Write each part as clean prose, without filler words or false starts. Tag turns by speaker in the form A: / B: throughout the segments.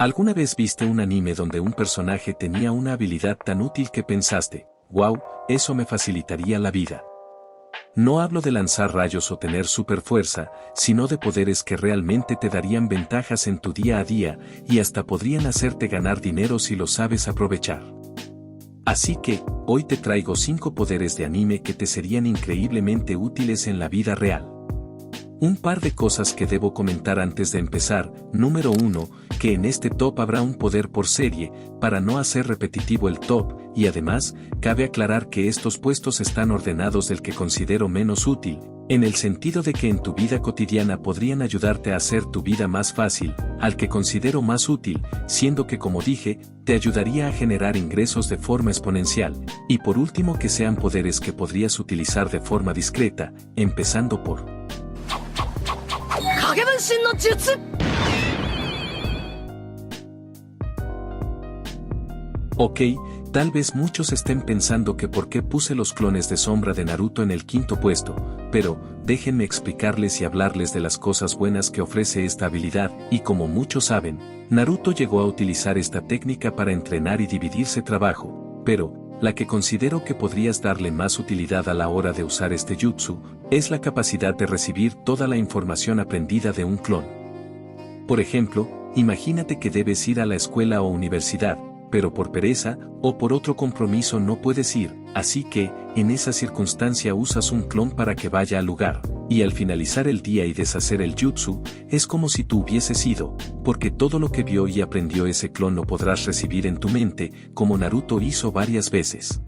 A: ¿Alguna vez viste un anime donde un personaje tenía una habilidad tan útil que pensaste, wow, eso me facilitaría la vida? No hablo de lanzar rayos o tener superfuerza, sino de poderes que realmente te darían ventajas en tu día a día y hasta podrían hacerte ganar dinero si lo sabes aprovechar. Así que, hoy te traigo 5 poderes de anime que te serían increíblemente útiles en la vida real. Un par de cosas que debo comentar antes de empezar. Número 1, que en este top habrá un poder por serie, para no hacer repetitivo el top, y además, cabe aclarar que estos puestos están ordenados del que considero menos útil, en el sentido de que en tu vida cotidiana podrían ayudarte a hacer tu vida más fácil, al que considero más útil, siendo que como dije, te ayudaría a generar ingresos de forma exponencial, y por último que sean poderes que podrías utilizar de forma discreta, empezando por Ok, tal vez muchos estén pensando que por qué puse los clones de sombra de Naruto en el 5º puesto, pero, déjenme explicarles y hablarles de las cosas buenas que ofrece esta habilidad, y como muchos saben, Naruto llegó a utilizar esta técnica para entrenar y dividirse trabajo, pero, la que considero que podrías darle más utilidad a la hora de usar este jutsu, es la capacidad de recibir toda la información aprendida de un clon. Por ejemplo, imagínate que debes ir a la escuela o universidad, pero por pereza, o por otro compromiso no puedes ir, así que, en esa circunstancia usas un clon para que vaya al lugar, y al finalizar el día y deshacer el jutsu, es como si tú hubieses ido, porque todo lo que vio y aprendió ese clon lo podrás recibir en tu mente, como Naruto hizo varias veces.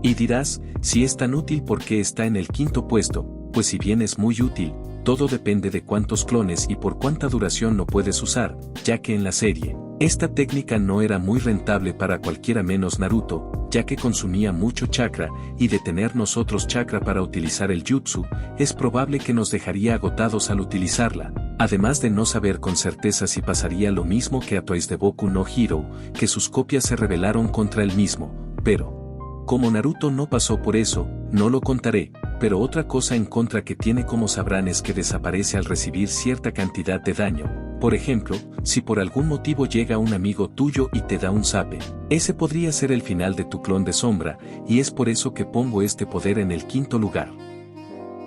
A: Y dirás, si es tan útil ¿por qué está en el 5º puesto? Pues si bien es muy útil, todo depende de cuántos clones y por cuánta duración lo puedes usar, ya que en la serie, esta técnica no era muy rentable para cualquiera menos Naruto, ya que consumía mucho chakra, y de tener nosotros chakra para utilizar el jutsu, es probable que nos dejaría agotados al utilizarla, además de no saber con certeza si pasaría lo mismo que a Toys de Boku no Hero, que sus copias se rebelaron contra él mismo, pero como Naruto no pasó por eso, no lo contaré, pero otra cosa en contra que tiene como sabrán es que desaparece al recibir cierta cantidad de daño. Por ejemplo, si por algún motivo llega un amigo tuyo y te da un zape, ese podría ser el final de tu clon de sombra, y es por eso que pongo este poder en el 5º lugar.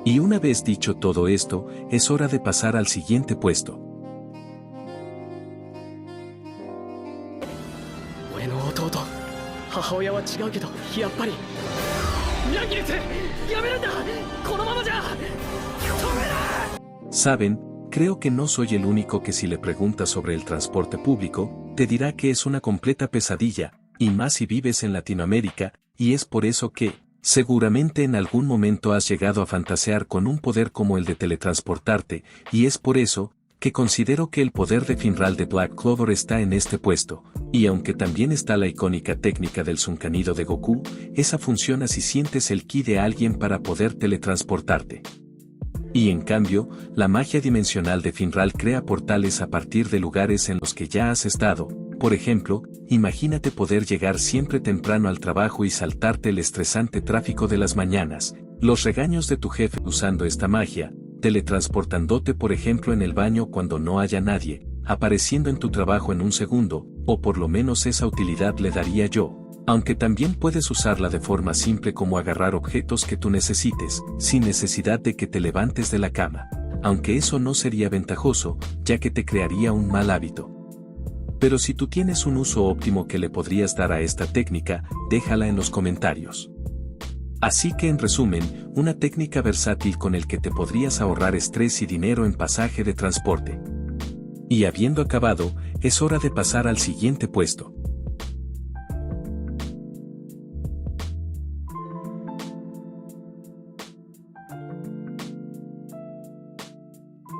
A: Y una vez dicho todo esto, es hora de pasar al siguiente puesto. Saben, creo que no soy el único que si le preguntas sobre el transporte público, te dirá que es una completa pesadilla, y más si vives en Latinoamérica, y es por eso que, seguramente en algún momento has llegado a fantasear con un poder como el de teletransportarte, y es por eso, que considero que el poder de Finral de Black Clover está en este puesto, y aunque también está la icónica técnica del Zunkanido de Goku, esa funciona si sientes el ki de alguien para poder teletransportarte. Y en cambio, la magia dimensional de Finral crea portales a partir de lugares en los que ya has estado. Por ejemplo, imagínate poder llegar siempre temprano al trabajo y saltarte el estresante tráfico de las mañanas, los regaños de tu jefe usando esta magia, teletransportándote por ejemplo en el baño cuando no haya nadie, apareciendo en tu trabajo en un segundo, o por lo menos esa utilidad le daría yo. Aunque también puedes usarla de forma simple como agarrar objetos que tú necesites, sin necesidad de que te levantes de la cama, aunque eso no sería ventajoso, ya que te crearía un mal hábito. Pero si tú tienes un uso óptimo que le podrías dar a esta técnica, déjala en los comentarios. Así que en resumen, una técnica versátil con el que te podrías ahorrar estrés y dinero en pasaje de transporte. Y habiendo acabado, es hora de pasar al siguiente puesto.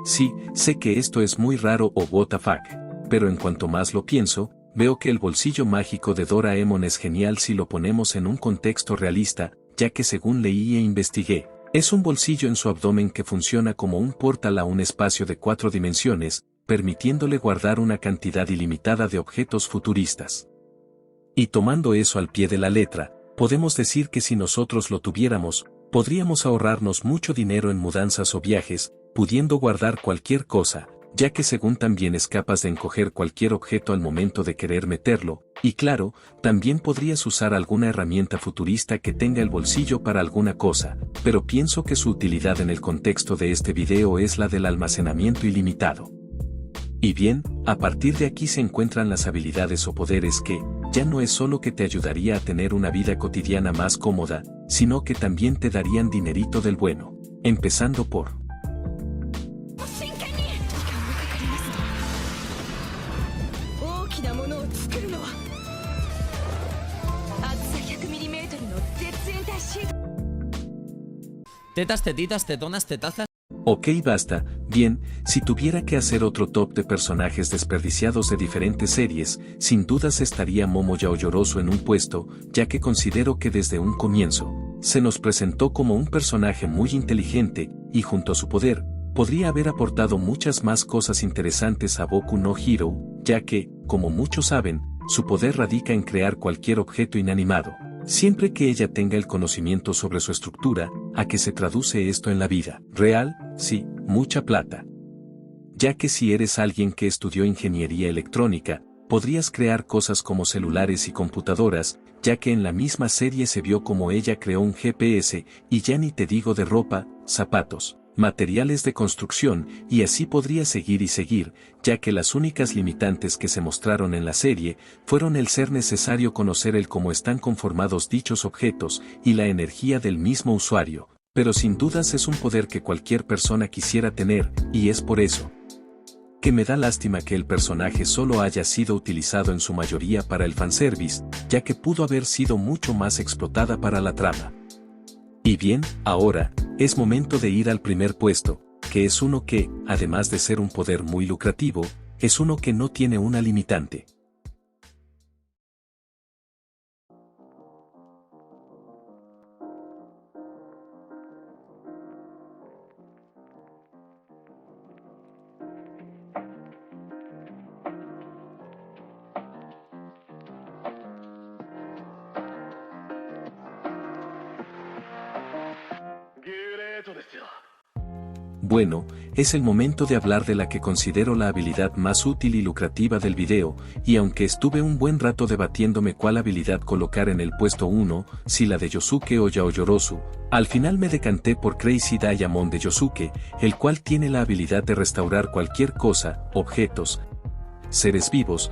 A: Sí, sé que esto es muy raro o what the fuck, pero en cuanto más lo pienso, veo que el bolsillo mágico de Doraemon es genial si lo ponemos en un contexto realista, ya que según leí e investigué, es un bolsillo en su abdomen que funciona como un portal a un espacio de 4 dimensiones, permitiéndole guardar una cantidad ilimitada de objetos futuristas. Y tomando eso al pie de la letra, podemos decir que si nosotros lo tuviéramos, podríamos ahorrarnos mucho dinero en mudanzas o viajes, pudiendo guardar cualquier cosa, ya que según también es capaz de encoger cualquier objeto al momento de querer meterlo, y claro, también podrías usar alguna herramienta futurista que tenga el bolsillo para alguna cosa, pero pienso que su utilidad en el contexto de este video es la del almacenamiento ilimitado. Y bien, a partir de aquí se encuentran las habilidades o poderes que, ya no es solo que te ayudaría a tener una vida cotidiana más cómoda, sino que también te darían dinerito del bueno. Empezando por...
B: Tetas, tetitas, tetonas, tetazas.
A: Ok, basta. Bien, si tuviera que hacer otro top de personajes desperdiciados de diferentes series, sin dudas estaría Momo Yaoyorozu en un puesto, ya que considero que desde un comienzo, se nos presentó como un personaje muy inteligente, y junto a su poder, podría haber aportado muchas más cosas interesantes a Boku no Hero, ya que, como muchos saben, su poder radica en crear cualquier objeto inanimado, siempre que ella tenga el conocimiento sobre su estructura. ¿A qué se traduce esto en la vida real? Sí, mucha plata. Ya que si eres alguien que estudió ingeniería electrónica, podrías crear cosas como celulares y computadoras, ya que en la misma serie se vio como ella creó un GPS, y ya ni te digo de ropa, zapatos, materiales de construcción, y así podría seguir y seguir, ya que las únicas limitantes que se mostraron en la serie fueron el ser necesario conocer el cómo están conformados dichos objetos y la energía del mismo usuario, pero sin dudas es un poder que cualquier persona quisiera tener, y es por eso que me da lástima que el personaje solo haya sido utilizado en su mayoría para el fanservice, ya que pudo haber sido mucho más explotada para la trama. Y bien, ahora, es momento de ir al primer puesto, que es uno que, además de ser un poder muy lucrativo, es uno que no tiene una limitante. Bueno, es el momento de hablar de la que considero la habilidad más útil y lucrativa del video, y aunque estuve un buen rato debatiéndome cuál habilidad colocar en el puesto 1, si la de Yosuke o Yaoyorozu, al final me decanté por Crazy Diamond de Yosuke, el cual tiene la habilidad de restaurar cualquier cosa, objetos, seres vivos,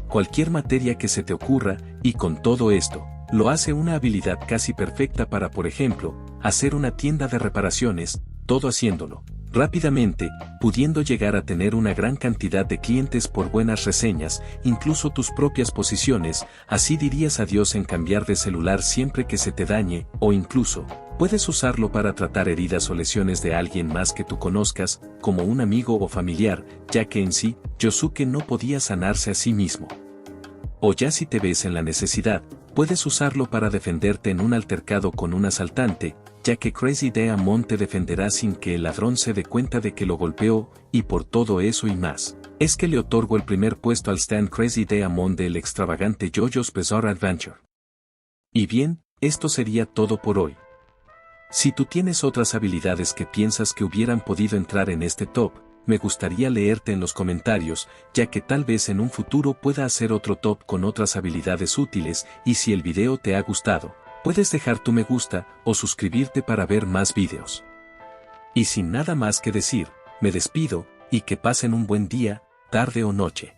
A: cualquier materia que se te ocurra, y con todo esto, lo hace una habilidad casi perfecta para, por ejemplo, hacer una tienda de reparaciones, todo haciéndolo rápidamente, pudiendo llegar a tener una gran cantidad de clientes por buenas reseñas, incluso tus propias posiciones, así dirías adiós en cambiar de celular siempre que se te dañe, o incluso, puedes usarlo para tratar heridas o lesiones de alguien más que tú conozcas, como un amigo o familiar, ya que en sí, Yosuke no podía sanarse a sí mismo. O ya si te ves en la necesidad, puedes usarlo para defenderte en un altercado con un asaltante, ya que Crazy Diamond te defenderá sin que el ladrón se dé cuenta de que lo golpeó, y por todo eso y más, es que le otorgo el primer puesto al stand Crazy Diamond del extravagante JoJo's Bizarre Adventure. Y bien, esto sería todo por hoy. Si tú tienes otras habilidades que piensas que hubieran podido entrar en este top, me gustaría leerte en los comentarios, ya que tal vez en un futuro pueda hacer otro top con otras habilidades útiles, y si el video te ha gustado, puedes dejar tu me gusta o suscribirte para ver más videos. Y sin nada más que decir, me despido, y que pasen un buen día, tarde o noche.